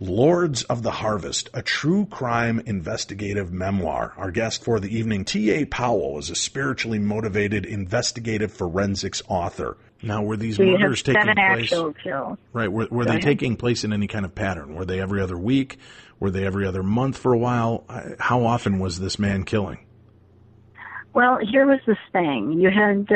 Lords of the Harvest, a true crime investigative memoir. Our guest for the evening, T.A. Powell, is a spiritually motivated investigative forensics author. Now, were these murders taking place? 7 actual kills. Right. Were they taking place in any kind of pattern? Were they every other week? Were they every other month for a while? How often was this man killing? Well, here was the thing. You had,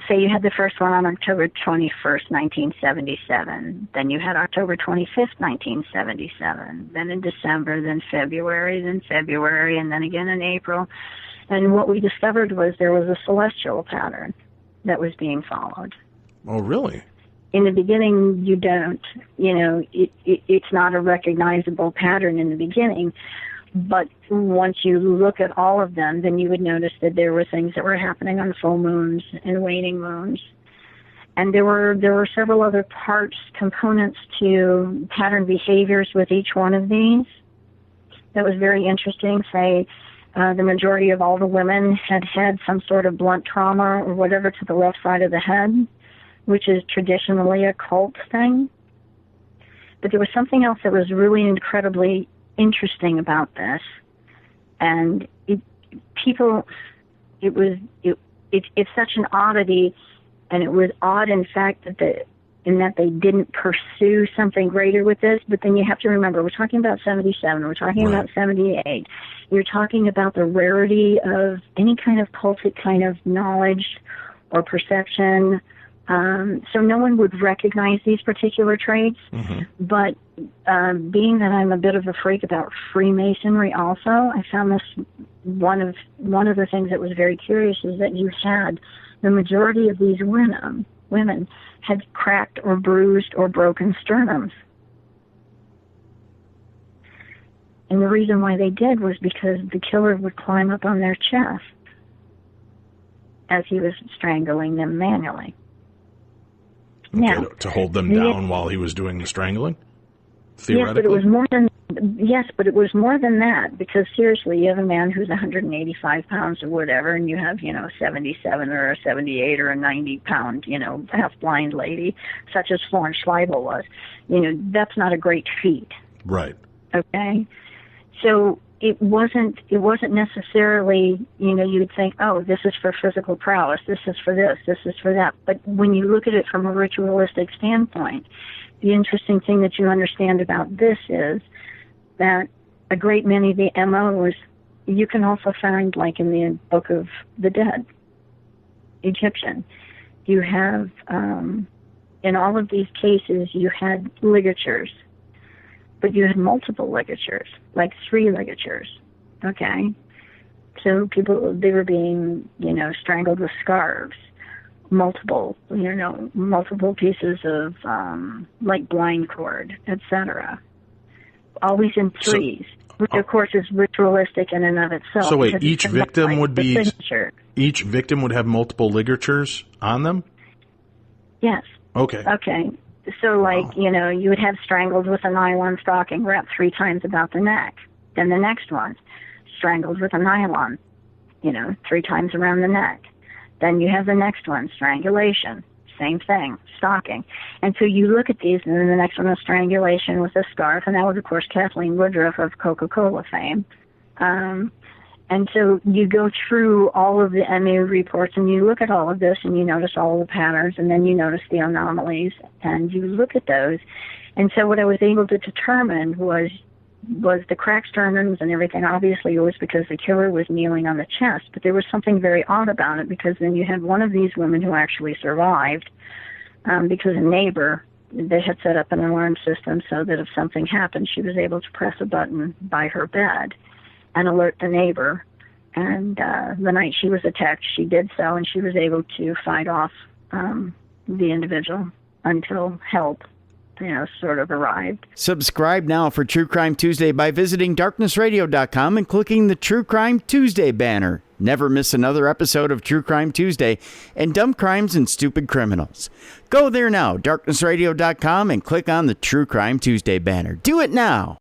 say you had the first one on October 21st, 1977. Then you had October 25th, 1977. Then in December, then February, and then again in April. And what we discovered was there was a celestial pattern that was being followed. Oh, really? In the beginning, you don't, it's not a recognizable pattern in the beginning. But once you look at all of them, then you would notice that there were things that were happening on full moons and waning moons. And there were several other components to pattern behaviors with each one of these. That was very interesting. Say, the majority of all the women had some sort of blunt trauma or whatever to the left side of the head, which is traditionally a cult thing. But there was something else that was really incredibly interesting about this, and it's such an oddity, and it was odd in fact that they didn't pursue something greater with this. But then you have to remember, we're talking about 77, we're talking about 78. You're talking about the rarity of any kind of cultic kind of knowledge or perception. So no one would recognize these particular traits, but being that I'm a bit of a freak about Freemasonry also, I found this one of the things that was very curious is that you had the majority of these women had cracked or bruised or broken sternums. And the reason why they did was because the killer would climb up on their chest as he was strangling them manually. Okay, Now, to hold them down while he was doing the strangling? Theoretically? Yes, but it was more than that, because seriously, you have a man who's 185 pounds or whatever, and you have, 77 or a 78 or a 90-pound, half-blind lady, such as Florence Schleibel was. That's not a great feat. Right. Okay? So it wasn't necessarily, you would think, oh, this is for physical prowess, this is for this is for that. But when you look at it from a ritualistic standpoint, the interesting thing that you understand about this is that a great many of the MOs you can also find, like in the Book of the Dead, Egyptian. You have, in all of these cases, you had ligatures. But you had multiple ligatures, like 3 ligatures, okay? So they were being, strangled with scarves, multiple pieces of, like blind cord, etc. Always in 3s, which of course is ritualistic in and of itself. So wait, each victim would have multiple ligatures on them? Yes. Okay. Okay. So, you would have strangled with a nylon stocking wrapped 3 times about the neck. Then the next one, strangled with a nylon, 3 times around the neck. Then you have the next one, strangulation, same thing, stocking. And so you look at these, and then the next one was strangulation with a scarf, and that was, of course, Kathleen Woodruff of Coca-Cola fame. And so you go through all of the MU reports, and you look at all of this, and you notice all of the patterns, and then you notice the anomalies, and you look at those. And so what I was able to determine was the cracked sternums and everything. Obviously, it was because the killer was kneeling on the chest, but there was something very odd about it, because then you had one of these women who actually survived, because a neighbor, they had set up an alarm system so that if something happened, she was able to press a button by her bed and alert the neighbor. And the night she was attacked, she did so, and she was able to fight off the individual until help, sort of arrived. Subscribe now for True Crime Tuesday by visiting darknessradio.com and clicking the True Crime Tuesday banner. Never miss another episode of True Crime Tuesday and Dumb Crimes and Stupid Criminals. Go there now, darknessradio.com, and click on the True Crime Tuesday banner. Do it now.